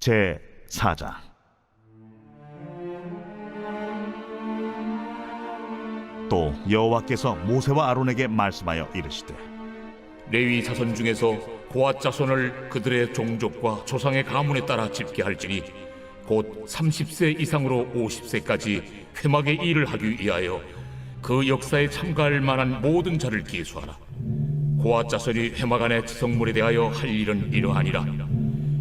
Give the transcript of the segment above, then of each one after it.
제 4장. 또 여호와께서 모세와 아론에게 말씀하여 이르시되, 레위 자손 중에서 고앗 자손을 그들의 종족과 조상의 가문에 따라 집계할지니 곧 30세 이상으로 50세까지 회막의 일을 하기 위하여 그 역사에 참가할 만한 모든 자를 계수하라. 고앗 자손이 회막 안의 지성물에 대하여 할 일은 이러하니라.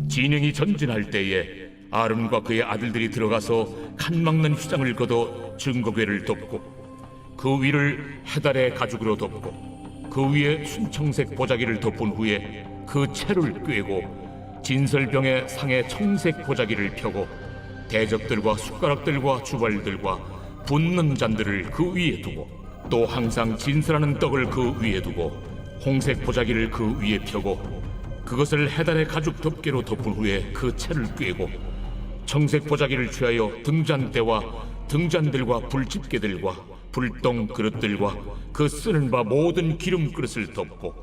진영이 전진할 때에 아론과 그의 아들들이 들어가서 칸 막는 휘장을 걷어 증거궤를 덮고 그 위를 해달의 가죽으로 덮고 그 위에 순청색 보자기를 덮은 후에 그 채를 꿰고 진설병의 상에 청색 보자기를 펴고 대접들과 숟가락들과 주발들과 붓는 잔들을 그 위에 두고 또 항상 진설하는 떡을 그 위에 두고 홍색 보자기를 그 위에 펴고 그것을 해달의 가죽 덮개로 덮은 후에 그 채를 꿰고 청색 보자기를 취하여 등잔대와 등잔들과 불집게들과 불똥 그릇들과 그 쓰는 바 모든 기름 그릇을 덮고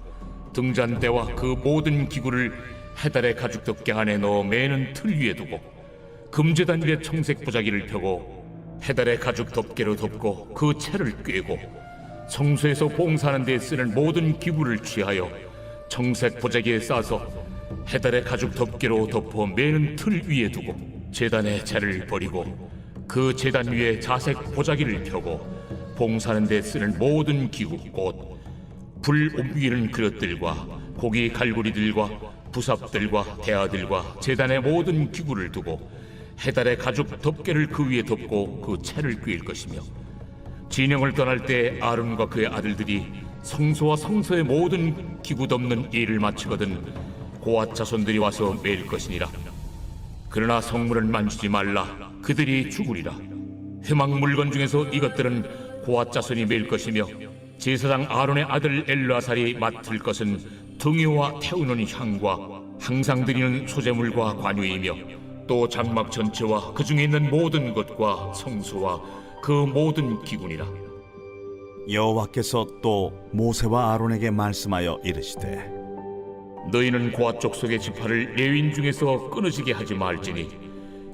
등잔대와 그 모든 기구를 해달의 가죽 덮개 안에 넣어 매는 틀 위에 두고 금제단 위에 청색 보자기를 펴고 해달의 가죽 덮개로 덮고 그 채를 꿰고 성소에서 봉사하는 데 쓰는 모든 기구를 취하여 청색 보자기에 싸서 해달의 가죽 덮개로 덮어 매는 틀 위에 두고 제단의 채를 버리고 그 제단 위에 자색 보자기를 펴고 봉사하는 데 쓰는 모든 기구 곧 불 옮기는 그릇들과 고기 갈고리들과 부삽들과 대야들과 제단의 모든 기구를 두고 해달의 가죽 덮개를 그 위에 덮고 그 채를 꿰일 것이며 진영을 떠날 때 아론과 그의 아들들이 성소와 성소의 모든 기구 덮는 일을 마치거든 고앗 자손들이 와서 매일 것이니라. 그러나 성물은 만지지 말라. 그들이 죽으리라. 회막 물건 중에서 이것들은 고앗 자손이 매일 것이며 제사장 아론의 아들 엘르아살이 맡을 것은 등유와 태우는 향과 항상 드리는 소제물과 관유이며 또 장막 전체와 그 중에 있는 모든 것과 성소와 그 모든 기구니라. 여호와께서 또 모세와 아론에게 말씀하여 이르시되, 너희는 고앗 족속의 지파를 레위인 중에서 끊어지게 하지 말지니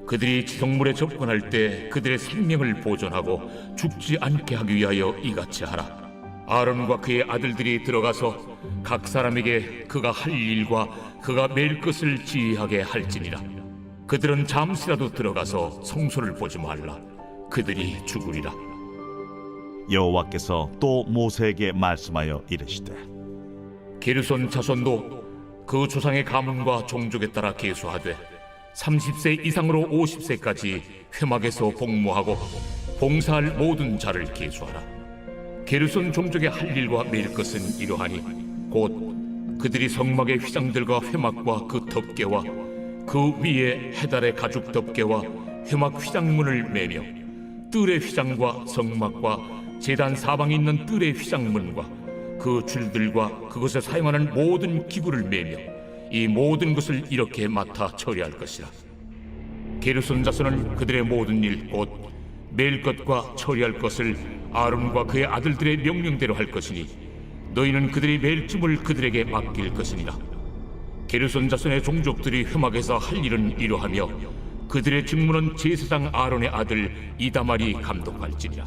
그들이 지성물에 접근할 때 그들의 생명을 보존하고 죽지 않게 하기 위하여 이같이 하라. 아론과 그의 아들들이 들어가서 각 사람에게 그가 할 일과 그가 맬 것을 지휘하게 할지니라. 그들은 잠시라도 들어가서 성소를 보지 말라. 그들이 죽으리라. 여호와께서 또 모세에게 말씀하여 이르시되, 게르손 자손도 그 조상의 가문과 종족에 따라 계수하되 30세 이상으로 50세까지 회막에서 복무하고 봉사할 모든 자를 계수하라. 게르손 종족의 할 일과 매일 것은 이러하니 곧 그들이 성막의 휘장들과 회막과 그 덮개와 그 위에 해달의 가죽 덮개와 회막 휘장문을 매며 뜰의 휘장과 성막과 제단 사방에 있는 뜰의 휘장문과 그 줄들과 그것에 사용하는 모든 기구를 매며 이 모든 것을 이렇게 맡아 처리할 것이라. 게르손 자손은 그들의 모든 일 곧 맬 것과 처리할 것을 아론과 그의 아들들의 명령대로 할 것이니 너희는 그들이 맬 짐을 그들에게 맡길 것이니라. 게르손 자손의 종족들이 회막에서 할 일은 이러하며 그들의 직무는 제사장 아론의 아들 이다말이 감독할지니라.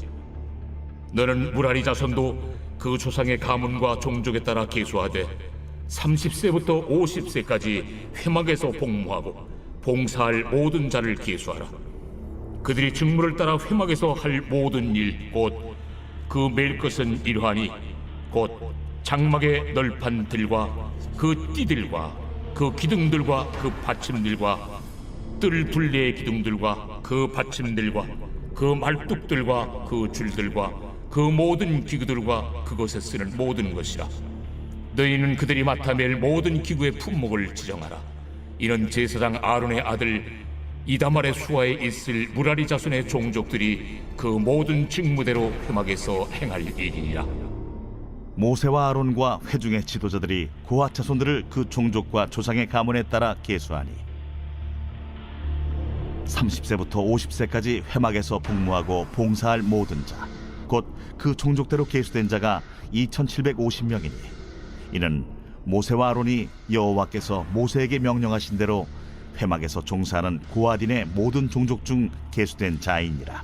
너는 무라리 자손도 그 조상의 가문과 종족에 따라 계수하되 30세부터 50세까지 회막에서 복무하고 봉사할 모든 자를 계수하라. 그들이 직무를 따라 회막에서 할 모든 일 곧 그 맬 것은 이러하니 곧 장막의 널판들과 그 띠들과 그 기둥들과 그 받침들과 뜰 둘레의 기둥들과 그 받침들과 그 말뚝들과 그 줄들과 그 모든 기구들과 그것에 쓰는 모든 것이라. 너희는 그들이 맡아 맬 모든 기구의 품목을 지정하라. 이는 제사장 아론의 아들 이다말의 수하에 있을 무라리 자손의 종족들이 그 모든 직무대로 회막에서 행할 일이니라. 모세와 아론과 회중의 지도자들이 고앗 자손들을 그 종족과 조상의 가문에 따라 계수하니 30세부터 50세까지 회막에서 복무하고 봉사할 모든 자 곧 그 종족대로 계수된 자가 2750명이니 이는 모세와 아론이 여호와께서 모세에게 명령하신 대로 회막에서 종사하는 고아딘의 모든 종족 중 계수된 자이니라.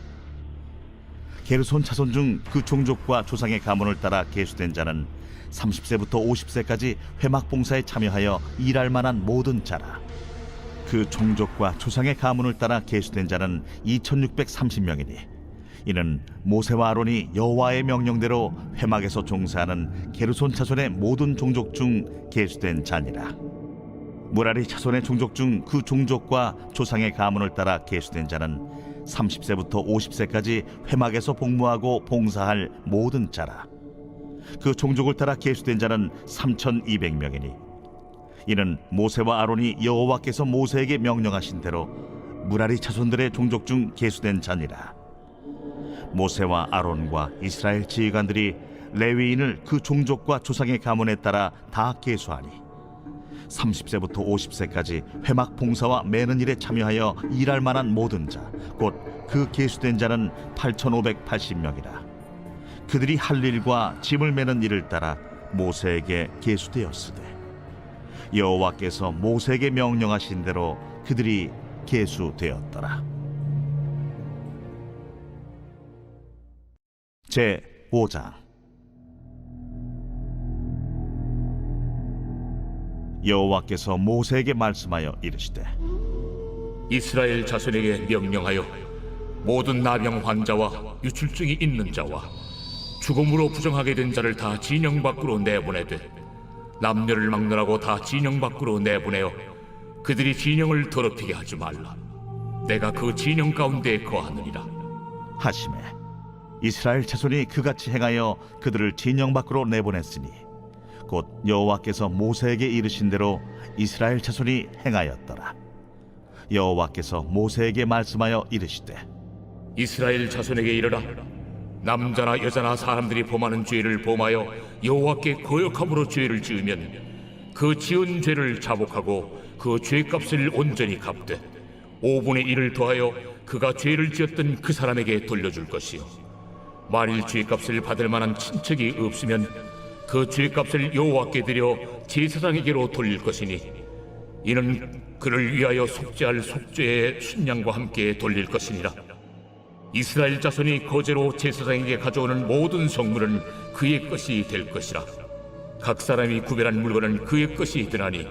게르손 자손 중 그 종족과 조상의 가문을 따라 계수된 자는 30세부터 50세까지 회막 봉사에 참여하여 일할 만한 모든 자라. 그 종족과 조상의 가문을 따라 계수된 자는 2630명이니 이는 모세와 아론이 여호와의 명령대로 회막에서 종사하는 게르손 자손의 모든 종족 중 계수된 자니라. 무라리 자손의 종족 중 그 종족과 조상의 가문을 따라 계수된 자는 30세부터 50세까지 회막에서 복무하고 봉사할 모든 자라. 그 종족을 따라 계수된 자는 3200명이니 이는 모세와 아론이 여호와께서 모세에게 명령하신 대로 무라리 자손들의 종족 중 계수된 자니라. 모세와 아론과 이스라엘 지휘관들이 레위인을 그 종족과 조상의 가문에 따라 다 계수하니 30세부터 50세까지 회막 봉사와 매는 일에 참여하여 일할 만한 모든 자, 곧 그 계수된 자는 8580명이라. 그들이 할 일과 짐을 매는 일을 따라 모세에게 계수되었으되 여호와께서 모세에게 명령하신 대로 그들이 계수되었더라. 제 5장. 여호와께서 모세에게 말씀하여 이르시되 이스라엘 자손에게 명령하여 모든 나병 환자와 유출증이 있는 자와 죽음으로 부정하게 된 자를 다 진영 밖으로 내보내되 남녀를 막론하고 다 진영 밖으로 내보내어 그들이 진영을 더럽히게 하지 말라. 내가 그 진영 가운데 거하느니라 하시매 이스라엘 자손이 그같이 행하여 그들을 진영 밖으로 내보냈으니 곧 여호와께서 모세에게 이르신 대로 이스라엘 자손이 행하였더라. 여호와께서 모세에게 말씀하여 이르시되 이스라엘 자손에게 이르라. 남자나 여자나 사람들이 범하는 죄를 범하여 여호와께 거역함으로 죄를 지으면 그 지은 죄를 자복하고 그 죄값을 온전히 갚되 5분의 1을 더하여 그가 죄를 지었던 그 사람에게 돌려줄 것이요 만일 죄값을 받을 만한 친척이 없으면 그 죄값을 여호와께 드려 제사장에게로 돌릴 것이니 이는 그를 위하여 속죄할 속죄의 순양과 함께 돌릴 것이니라. 이스라엘 자손이 거제로 제사장에게 가져오는 모든 성물은 그의 것이 될 것이라. 각 사람이 구별한 물건은 그의 것이 되나니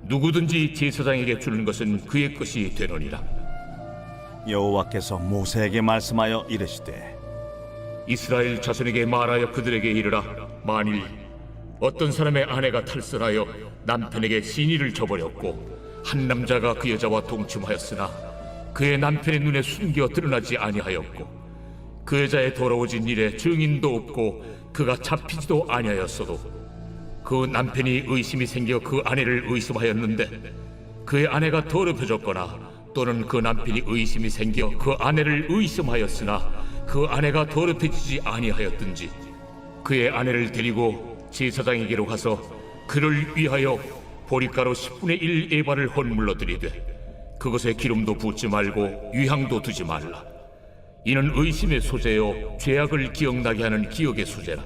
누구든지 제사장에게 주는 것은 그의 것이 되느니라. 여호와께서 모세에게 말씀하여 이르시되 이스라엘 자손에게 말하여 그들에게 이르라. 만일 어떤 사람의 아내가 탈선하여 남편에게 시니를 저버렸고 한 남자가 그 여자와 동침하였으나 그의 남편의 눈에 숨겨 드러나지 아니하였고 그 여자의 더러워진 일에 증인도 없고 그가 잡히지도 아니하였어도 그 남편이 의심이 생겨 그 아내를 의심하였는데 그의 아내가 더럽혀졌거나 또는 그 남편이 의심이 생겨 그 아내를 의심하였으나 그 아내가 더럽혀지지 아니하였든지 그의 아내를 데리고 제사장에게로 가서 그를 위하여 보리가루 10분의 1 에바를 헌물로 드리되 그것에 기름도 붓지 말고 유향도 두지 말라. 이는 의심의 소재요 죄악을 기억나게 하는 기억의 소재라.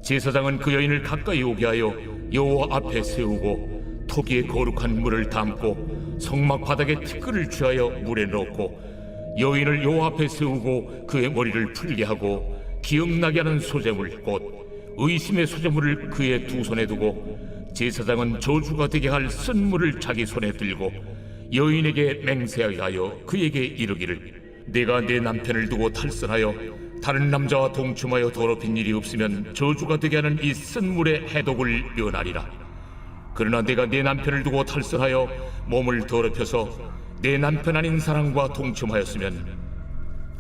제사장은 그 여인을 가까이 오게 하여 여호와 앞에 세우고 토기에 거룩한 물을 담고 성막 바닥에 티끌을 취하여 물에 넣고 여인을 여호와 앞에 세우고 그의 머리를 풀게 하고 기억나게 하는 소재물 곧 의심의 소재물을 그의 두 손에 두고 제사장은 저주가 되게 할 쓴물을 자기 손에 들고 여인에게 맹세하게 하여 그에게 이르기를 내가 내 남편을 두고 탈선하여 다른 남자와 동침하여 더럽힌 일이 없으면 저주가 되게 하는 이 쓴물의 해독을 면하리라. 그러나 내가 내 남편을 두고 탈선하여 몸을 더럽혀서 내 남편 아닌 사람과 동침하였으면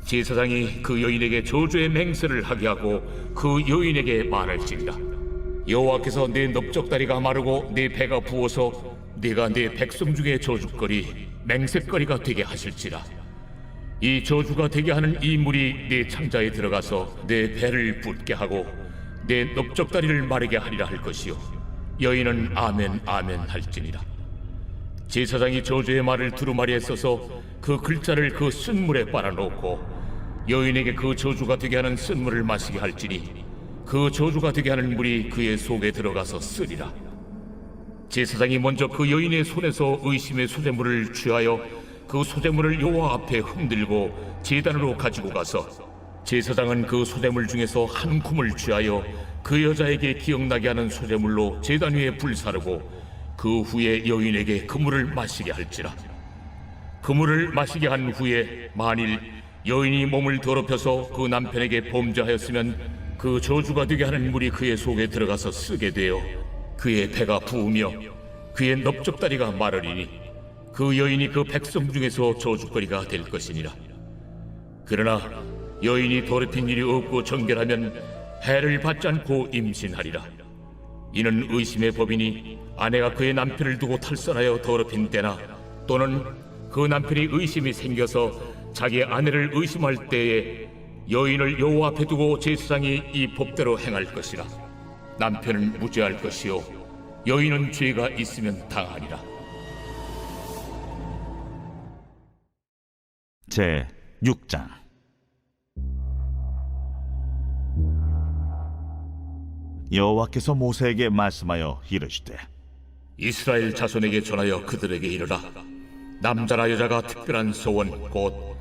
제사장이 그 여인에게 저주의 맹세를 하게 하고 그 여인에게 말할지니라. 여호와께서 내 넓적다리가 마르고 내 배가 부어서 네가 내 백성 중에 저주거리 맹세거리가 되게 하실지라. 이 저주가 되게 하는 이 물이 내 창자에 들어가서 내 배를 붓게 하고 내 넓적다리를 마르게 하리라 할 것이요 여인은 아멘 아멘 할지니라. 제사장이 저주의 말을 두루마리에 써서 그 글자를 그 쓴물에 빨아놓고 여인에게 그 저주가 되게 하는 쓴물을 마시게 할지니 그 저주가 되게 하는 물이 그의 속에 들어가서 쓰리라. 제사장이 먼저 그 여인의 손에서 의심의 소재물을 취하여 그 소재물을 여호와 앞에 흔들고 제단으로 가지고 가서 제사장은 그 소재물 중에서 한 쿰을 취하여 그 여자에게 기억나게 하는 소재물로 제단 위에 불사르고 그 후에 여인에게 그 물을 마시게 할지라. 그 물을 마시게 한 후에 만일 여인이 몸을 더럽혀서 그 남편에게 범죄하였으면 그 저주가 되게 하는 물이 그의 속에 들어가서 쓰게 되어 그의 배가 부으며 그의 넓적다리가 마르리니 그 여인이 그 백성 중에서 저주거리가 될 것이니라. 그러나 여인이 더럽힌 일이 없고 정결하면 해를 받지 않고 임신하리라. 이는 의심의 법이니 아내가 그의 남편을 두고 탈선하여 더럽힌 때나 또는 그 남편이 의심이 생겨서 자기 아내를 의심할 때에 여인을 여호와 앞에 두고 제사장이 이 법대로 행할 것이라. 남편은 무죄할 것이요 여인은 죄가 있으면 당하리라. 제 6장. 여호와께서 모세에게 말씀하여 이르시되 이스라엘 자손에게 전하여 그들에게 이르라. 남자나 여자가 특별한 소원 곧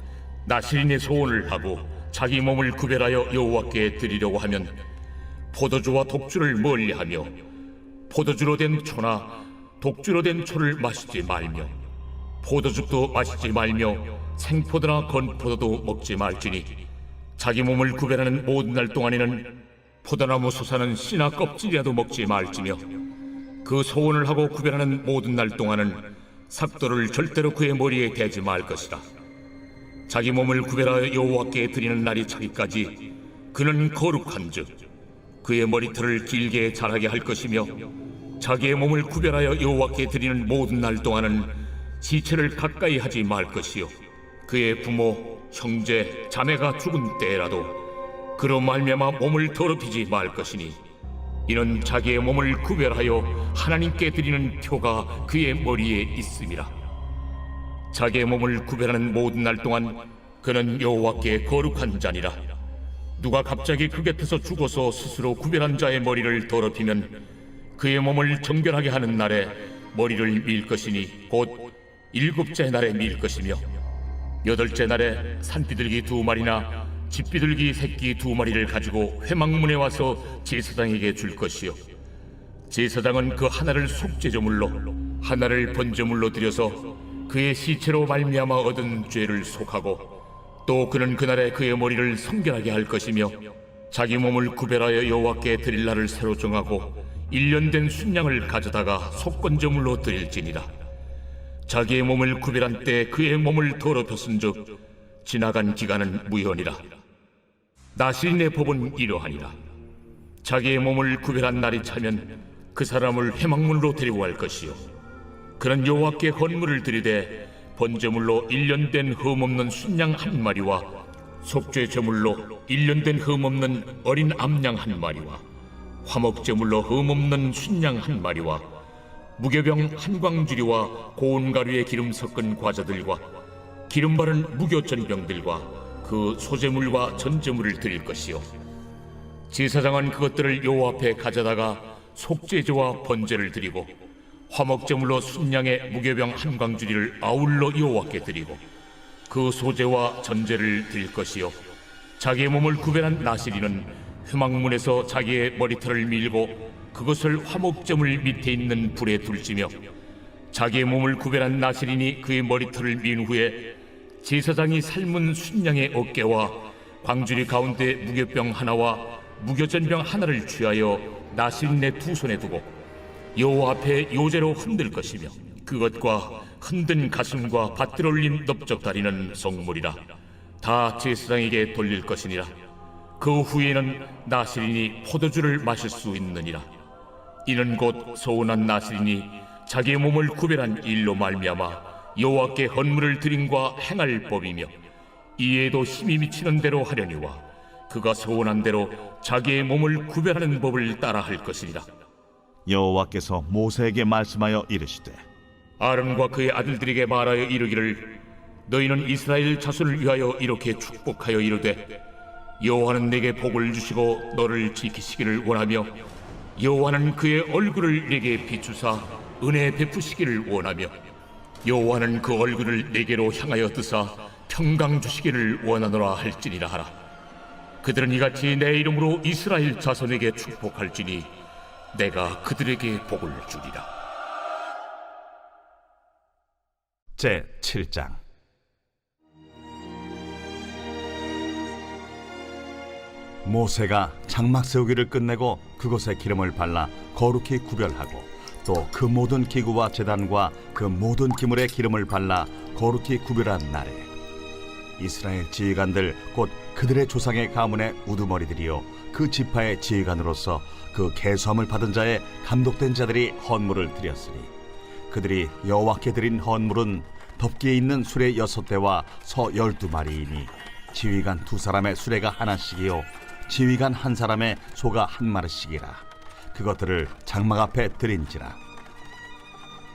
나실인의 소원을 하고 자기 몸을 구별하여 여호와께 드리려고 하면 포도주와 독주를 멀리하며 포도주로 된 초나 독주로 된 초를 마시지 말며 포도즙도 마시지 말며 생포도나 건포도도 먹지 말지니 자기 몸을 구별하는 모든 날 동안에는 포도나무 솟아는 씨나 껍질이라도 먹지 말지며 그 소원을 하고 구별하는 모든 날 동안은 삭도를 절대로 그의 머리에 대지 말 것이라. 자기 몸을 구별하여 여호와께 드리는 날이 차기까지 그는 거룩한즉 그의 머리털을 길게 자라게 할 것이며 자기의 몸을 구별하여 여호와께 드리는 모든 날 동안은 시체를 가까이 하지 말 것이요 그의 부모, 형제, 자매가 죽은 때라도 그로 말미암아 몸을 더럽히지 말 것이니 이는 자기의 몸을 구별하여 하나님께 드리는 표가 그의 머리에 있음이라. 자기의 몸을 구별하는 모든 날 동안 그는 여호와께 거룩한 자니라. 누가 갑자기 그 곁에서 죽어서 스스로 구별한 자의 머리를 더럽히면 그의 몸을 정결하게 하는 날에 머리를 밀 것이니 곧 7째 날에 밀 것이며 8째 날에 산비둘기 2마리나 집비둘기 새끼 2마리를 가지고 회막문에 와서 제사장에게 줄 것이요 제사장은 그 하나를 속죄제물로 하나를 번제물로 드려서 그의 시체로 말미암아 얻은 죄를 속하고 또 그는 그날에 그의 머리를 성결하게 할 것이며 자기 몸을 구별하여 여호와께 드릴 날을 새로 정하고 1년 된 순양을 가져다가 속건제물로 드릴지니라. 자기의 몸을 구별한 때 그의 몸을 더럽혔은즉 지나간 기간은 무효니라. 나실인의 법은 이러하니라. 자기의 몸을 구별한 날이 차면 그 사람을 회막문으로 데리고 갈 것이요 그는 여호와께 헌물을 드리되 번제물로 1년 된 흠없는 순양 1마리와 속죄 제물로 1년 된 흠없는 어린 암양 1마리와 화목제물로 흠없는 순양 1마리와 무교병 1광주리와 고운 가루에 기름 섞은 과자들과 기름 바른 무교전병들과 그 소제물과 전제물을 드릴 것이요 제사장은 그것들을 여호와 앞에 가져다가 속죄제와 번제를 드리고 화목제물로 순양의 무교병 1광주리를 아울러 여호와께 드리고 그 소제와 전제를 드릴 것이요 자기의 몸을 구별한 나실인은 회막문에서 자기의 머리털을 밀고 그것을 화목제물 밑에 있는 불에 둘지며 자기의 몸을 구별한 나실인이 그의 머리털을 민 후에 제사장이 삶은 순양의 어깨와 광주리 가운데 무교병 하나와 무교전병 하나를 취하여 나실인의 2손에 두고 여호와 앞에 요제로 흔들 것이며 그것과 흔든 가슴과 밭들 올린 넓적다리는 성물이라. 다 제사장에게 돌릴 것이니라. 그 후에는 나실인이 포도주를 마실 수 있느니라. 이는 곧 소원한 나실인이 자기의 몸을 구별한 일로 말미암아 여호와께 헌물을 드림과 행할 법이며 이에도 힘이 미치는 대로 하려니와 그가 소원한 대로 자기의 몸을 구별하는 법을 따라 할 것이니라. 여호와께서 모세에게 말씀하여 이르시되 아론과 그의 아들들에게 말하여 이르기를 너희는 이스라엘 자손을 위하여 이렇게 축복하여 이르되 여호와는 내게 복을 주시고 너를 지키시기를 원하며 여호와는 그의 얼굴을 내게 비추사 은혜 베푸시기를 원하며 여호와는 그 얼굴을 내게로 향하여 드사 평강 주시기를 원하노라 할지니라 하라. 그들은 이같이 내 이름으로 이스라엘 자손에게 축복할지니 내가 그들에게 복을 주리라. 제 7장. 모세가 장막 세우기를 끝내고 그곳에 기름을 발라 거룩히 구별하고 또 그 모든 기구와 제단과 그 모든 기물에 기름을 발라 거룩히 구별한 날에 이스라엘 지휘관들 곧 그들의 조상의 가문의 우두머리들이요 그 지파의 지휘관으로서 그 계수함을 받은 자의 감독된 자들이 헌물을 드렸으니 그들이 여호와께 드린 헌물은 덮기에 있는 수레 6대와 서 12마리이니 지휘관 2사람의 수레가 하나씩이요 지휘관 1사람의 소가 1마리씩이라. 그것들을 장막 앞에 드린지라.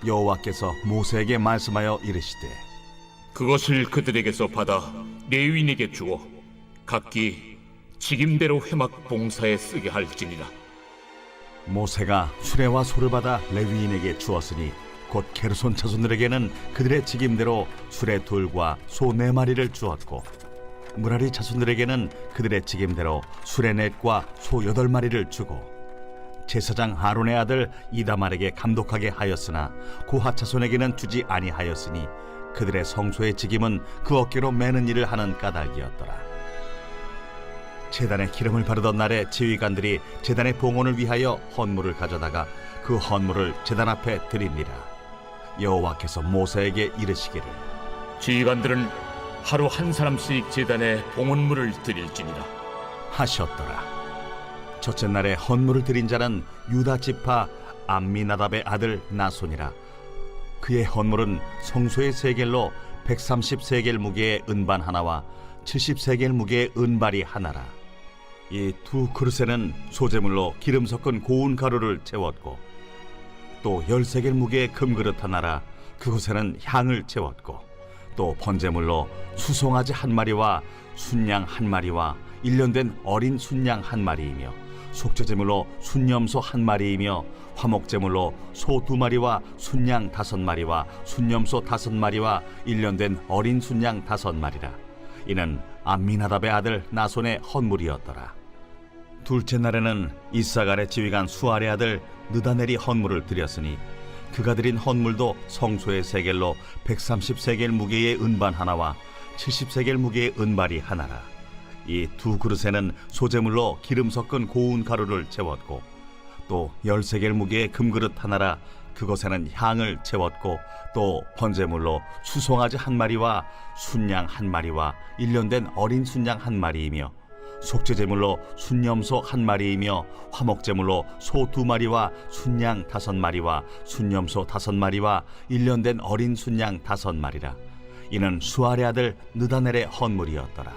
여호와께서 모세에게 말씀하여 이르시되 그것을 그들에게서 받아 레위인에게 주어 각기 직임대로 회막 봉사에 쓰게 할지니라. 모세가 수레와 소를 받아 레위인에게 주었으니 곧 게르손 자손들에게는 그들의 직임대로 수레 2과 소 4마리를 주었고 무라리 자손들에게는 그들의 직임대로 수레 4과 소 8마리를 주고 제사장 아론의 아들 이다말에게 감독하게 하였으나 고핫 자손에게는 주지 아니하였으니 그들의 성소의 직임은 그 어깨로 매는 일을 하는 까닭이었더라. 제단에 기름을 바르던 날에 지휘관들이 제단의 봉헌을 위하여 헌물을 가져다가 그 헌물을 제단 앞에 드리니라. 여호와께서 모세에게 이르시기를 지휘관들은 하루 1사람씩 제단에 봉헌물을 드릴지니라 하셨더라. 첫째 날에 헌물을 드린 자는 유다 지파 암미나답의 아들 나손이라. 그의 헌물은 성소의 세겔로 130세겔 무게의 은반 하나와 70세겔 무게의 은발이 하나라. 이 2 그릇에는 소재물로 기름 섞은 고운 가루를 채웠고 또 10세겔 무게의 금그릇 하나라. 그곳에는 향을 채웠고 또 번제물로 수송아지 1마리와 순양 1마리와 1년 된 어린 순양 1마리이며 속죄제물로 순염소 1마리이며 화목제물로 소 2마리와 순양 5마리와 순염소 5마리와 1년 된 어린 순양 5마리라. 이는 암미나답의 아들 나손의 헌물이었더라. 둘째 날에는 이사갈의 지휘관 수알의 아들 느다넬이 헌물을 드렸으니 그가 드린 헌물도 성소의 세겔로 130세겔 무게의 은반 하나와 70세겔 무게의 은발이 하나라. 이 2 그릇에는 소재물로 기름 섞은 고운 가루를 채웠고 또 10세겔 무게의 금그릇 하나라. 그것에는 향을 채웠고 또 번제물로 수송아지 1마리와 순양 1마리와 1년 된 어린 순양 1마리이며 속죄제물로 순염소 1마리이며 화목제물로 소 2마리와 순양 5마리와 순염소 5마리와 1년 된 어린 순양 5마리라. 이는 수알의 아들 느다넬의 헌물이었더라.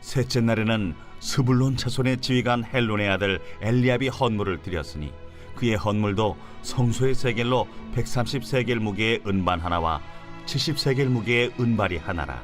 셋째 날에는 스불론 자손의 지휘관 헬론의 아들 엘리압이 헌물을 드렸으니 그의 헌물도 성소의 세겔로 130세겔 무게의 은반 하나와 70세겔 무게의 은발이 하나라.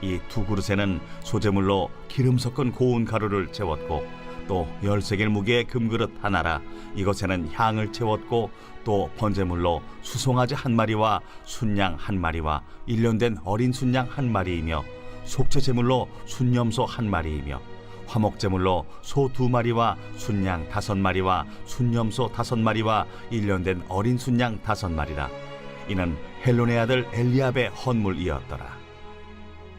이 2 그릇에는 소재물로 기름 섞은 고운 가루를 채웠고 또 10세겔 무게의 금그릇 하나라. 이것에는 향을 채웠고 또 번제물로 수송아지 1마리와 순양 1마리와 1년 된 어린 순양 1마리이며 속죄제물로 순염소 1마리이며 화목제물로 소 2마리와 순양 5마리와 순염소 5마리와 1년 된 어린 순양 5마리라. 이는 헬론의 아들 엘리압의 헌물이었더라.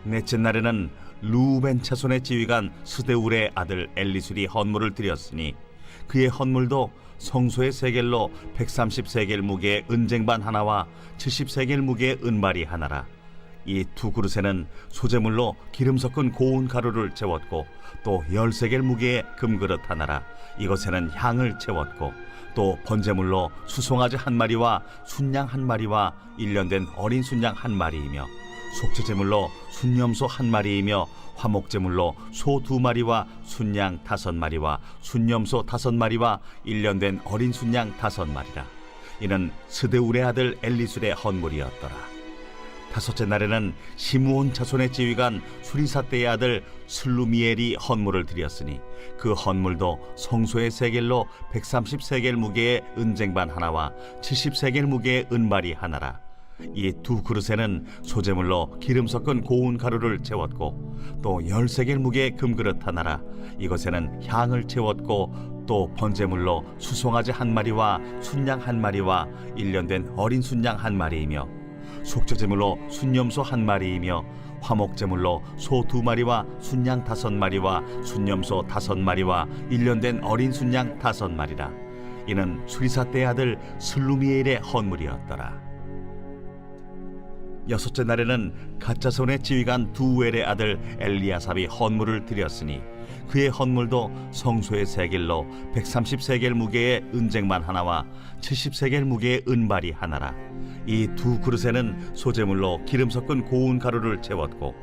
넷째 날에는 루벤 자손의 지휘관 스데울의 아들 엘리술이 헌물을 드렸으니 그의 헌물도 성소의 세겔로 130세겔 무게의 은쟁반 하나와 70세겔 무게의 은발이 하나라. 이 2 그릇에는 소재물로 기름 섞은 고운 가루를 채웠고 또 10세겔 무게의 금그릇 하나라. 이것에는 향을 채웠고 또 번제물로 수송아지 1마리와 순양 1마리와 1년 된 어린 순양 1마리이며 속죄제물로 순염소 1마리이며 화목제물로 소 2마리와 순양 5마리와 순염소 5마리와 1년 된 어린 순양 5마리라. 이는 스데울의 아들 엘리술의 헌물이었더라. 다섯째 날에는 시므온 자손의 지휘관 수리사떼의 아들 슬루미엘이 헌물을 드렸으니 그 헌물도 성소의 세겔로 130세겔 무게의 은쟁반 하나와 70세겔 무게의 은발이 하나라. 이 두 그릇에는 소재물로 기름 섞은 고운 가루를 채웠고 또 10세겔 무게의 금그릇 하나라. 이것에는 향을 채웠고 또 번제물로 수송아지 한 마리와 순양 한 마리와 1년 된 어린 순양 한 마리이며 속죄제물로 순염소 한 마리이며 화목제물로 소 2마리와 순양 5마리와 순염소 5마리와 1년 된 어린 순양 5마리라. 이는 수리사떼의 아들 슬루미엘의 헌물이었더라. 여섯째 날에는 갓자손의 지휘관 두엘의 아들 엘리아삽이 헌물을 드렸으니 그의 헌물도 성소의 세겔로 130세겔 무게의 은쟁반 하나와 70세겔 무게의 은발이 하나라. 이 두 그릇에는 소재물로 기름 섞은 고운 가루를 채웠고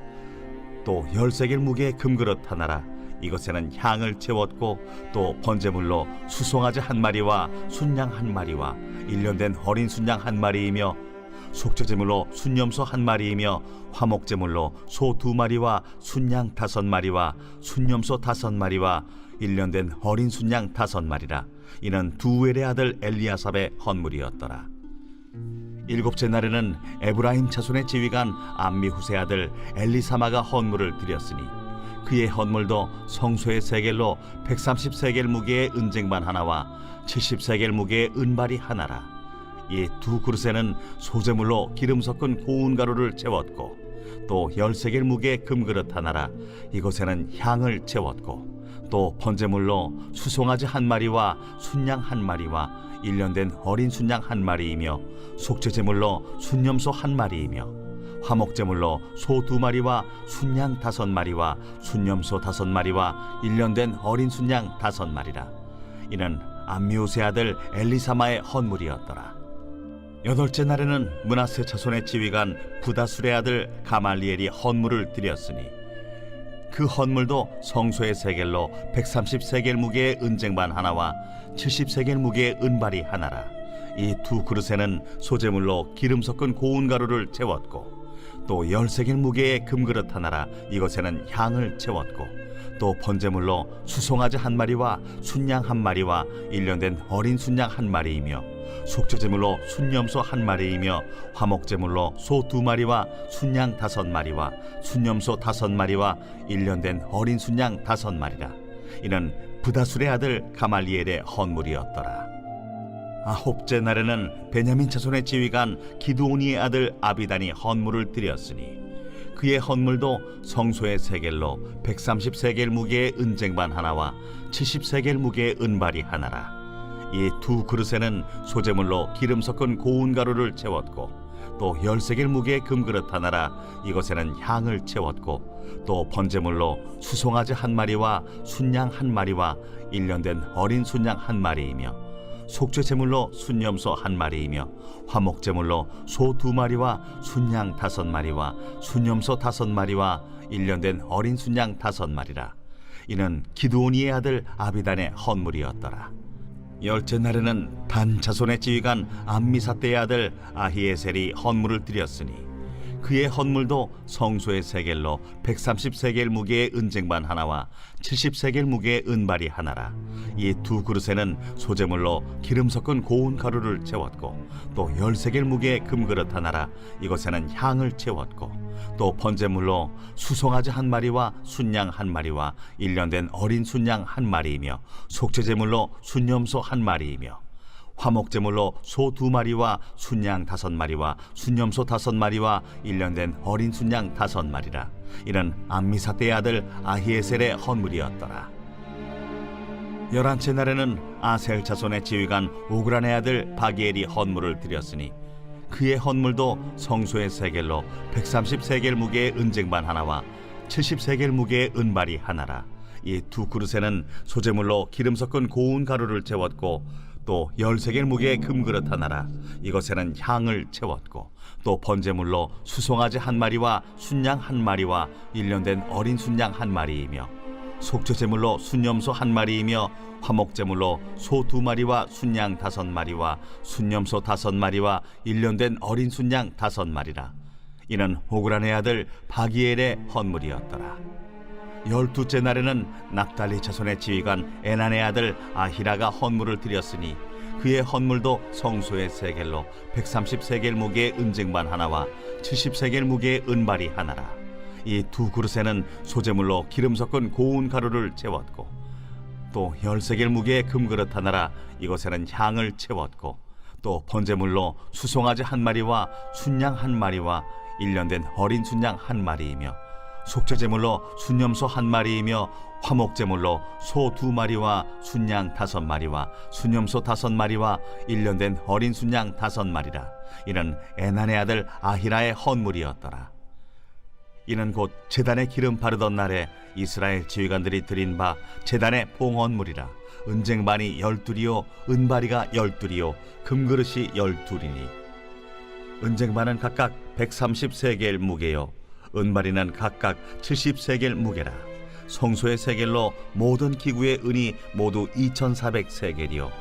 또 10세겔 무게의 금그릇 하나라. 이것에는 향을 채웠고 또 번제물로 수송아지 한 마리와 순양 한 마리와 1년 된 어린 순양 한 마리이며 속죄제물로 순염소 한 마리이며 화목제물로 소 2마리와 순양 5마리와 순염소 5마리와 1년 된 어린 순양 5마리라. 이는 두엘의 아들 엘리아삽의 헌물이었더라. 일곱째 날에는 에브라임 자손의 지휘관 암미후세 아들 엘리사마가 헌물을 드렸으니 그의 헌물도 성소의 세겔로 130세겔 무게의 은쟁반 하나와 70세겔 무게의 은발이 하나라. 이 두 그릇에는 소재물로 기름 섞은 고운 가루를 채웠고 또 10세겔 무게의 금그릇 하나라. 이것에는 향을 채웠고 또 번제물로 수송아지 한 마리와 순양 한 마리와 1년 된 어린 순양 한 마리이며 속죄제물로 순염소 한 마리이며 화목제물로 소 2마리와 순양 5마리와 순염소 5마리와 1년 된 어린 순양 5마리라. 이는 암미우세 아들 엘리사마의 헌물이었더라. 여덟째 날에는 므낫세 자손의 지휘관 부다술의 아들 가말리엘이 헌물을 드렸으니 그 헌물도 성소의 세겔로 130세겔 무게의 은쟁반 하나와 70세겔 무게의 은발이 하나라. 이 두 그릇에는 소재물로 기름 섞은 고운 가루를 채웠고 또 10세겔 무게의 금그릇 하나라. 이것에는 향을 채웠고 또 번제물로 수송아지 한 마리와 순양 한 마리와 1년 된 어린 순양 한 마리이며 속죄제물로 순염소 한 마리이며 화목제물로 소 2마리와 순양 5마리와 순염소 5마리와 1년 된 어린 순양 5마리라. 이는 부다술의 아들 가말리엘의 헌물이었더라. 아홉째 날에는 베냐민 자손의 지휘관 기드오니의 아들 아비단이 헌물을 드렸으니 그의 헌물도 성소의 세겔로 130세겔 무게의 은쟁반 하나와 70세겔 무게의 은발이 하나라. 이 두 그릇에는 소재물로 기름 섞은 고운 가루를 채웠고 또 10세겔 무게의 금그릇 하나라. 이것에는 향을 채웠고 또 번제물로 수송아지 한 마리와 순양 한 마리와 1년 된 어린 순양 한 마리이며 속죄제물로 순염소 한 마리이며 화목제물로 소 2마리와 순양 5마리와 순염소 5마리와 1년 된 어린 순양 5마리라. 이는 기드오니의 아들 아비단의 헌물이었더라. 열째 날에는 단 자손의 지휘관 암미사떼의 아들 아히에셀이 헌물을 드렸으니 그의 헌물도 성소의 세겔로 130세겔 무게의 은쟁반 하나와 70세겔 무게의 은발이 하나라. 이 두 그릇에는 소재물로 기름 섞은 고운 가루를 채웠고 또 10세겔 무게의 금그릇 하나라. 이것에는 향을 채웠고 또 번제물로 수송아지 한 마리와 순양 한 마리와 1년 된 어린 순양 한 마리이며 속죄제물로 순염소 한 마리이며 화목제물로 소 2마리와 순양 5마리와 순염소 5마리와 1년 된 어린 순양 5마리라. 이는 암미사떼의 아들 아히에셀의 헌물이었더라. 11째 날에는 아셀 자손의 지휘관 오그란의 아들 바기엘이 헌물을 드렸으니 그의 헌물도 성소의 세겔로 130세겔 무게의 은쟁반 하나와 70세겔 무게의 은발이 하나라. 이 두 그릇에는 소재물로 기름 섞은 고운 가루를 채웠고 또 10세겔 무게의 금그릇 하나라. 이것에는 향을 채웠고 또 번제물로 수송아지 한 마리와 순양 한 마리와 1년 된 어린 순양 한 마리이며 속죄제물로 순염소 한 마리이며 화목제물로 소 2마리와 순양 5마리와 순염소 5마리와 1년 된 어린 순양 5마리라. 이는 호그란의 아들 바기엘의 헌물이었더라. 12째 날에는 납달리 자손의 지휘관 에난의 아들 아히라가 헌물을 드렸으니 그의 헌물도 성소의 세겔로 130세겔 무게의 은쟁반 하나와 70세겔 무게의 은발이 하나라. 이 두 그릇에는 소재물로 기름 섞은 고운 가루를 채웠고 또 10세겔 무게의 금그릇 하나라. 이것에는 향을 채웠고 또 번제물로 수송아지 한 마리와 순양 한 마리와 1년 된 어린 순양 한 마리이며 속죄제물로 순염소 한 마리이며 화목제물로 소 2마리와 순양 5마리와 순염소 5마리와 1년 된 어린 순양 5마리라. 이는 에난의 아들 아히라의 헌물이었더라. 이는 곧 제단에 기름 바르던 날에 이스라엘 지휘관들이 드린 바 제단의 봉헌물이라. 은쟁반이 12이요 은바리가 12이요 금그릇이 12이니 은쟁반은 각각 130세겔 무게요 은바리는 각각 70세겔 무게라. 성소의 세겔로 모든 기구의 은이 모두 2400세겔이요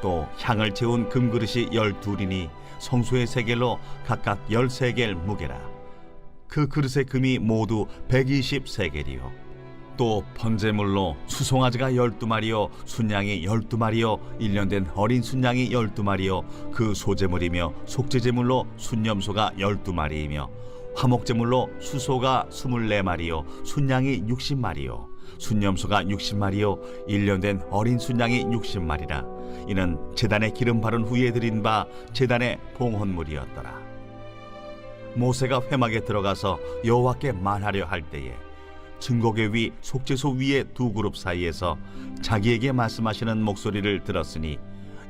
또 향을 채운 금그릇이 12이니 성소의 세겔로 각각 10세겔 무게라. 그 그릇의 금이 모두 120세겔이요 또 번제물로 수송아지가 12마리요 순양이 12마리요 1년 된 어린 순양이 12마리요 그 소제물이며 속죄제물로 순염소가 12마리이며 화목제물로 수소가 24마리요 순양이 60마리요 순염소가 60마리요 1년 된 어린 순양이 60마리라. 이는 제단에 기름 바른 후에 드린 바 제단의 봉헌물이었더라. 모세가 회막에 들어가서 여호와께 말하려 할 때에 증거궤 위 속죄소 위의 두 그룹 사이에서 자기에게 말씀하시는 목소리를 들었으니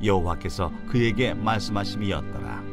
여호와께서 그에게 말씀하심이었더라.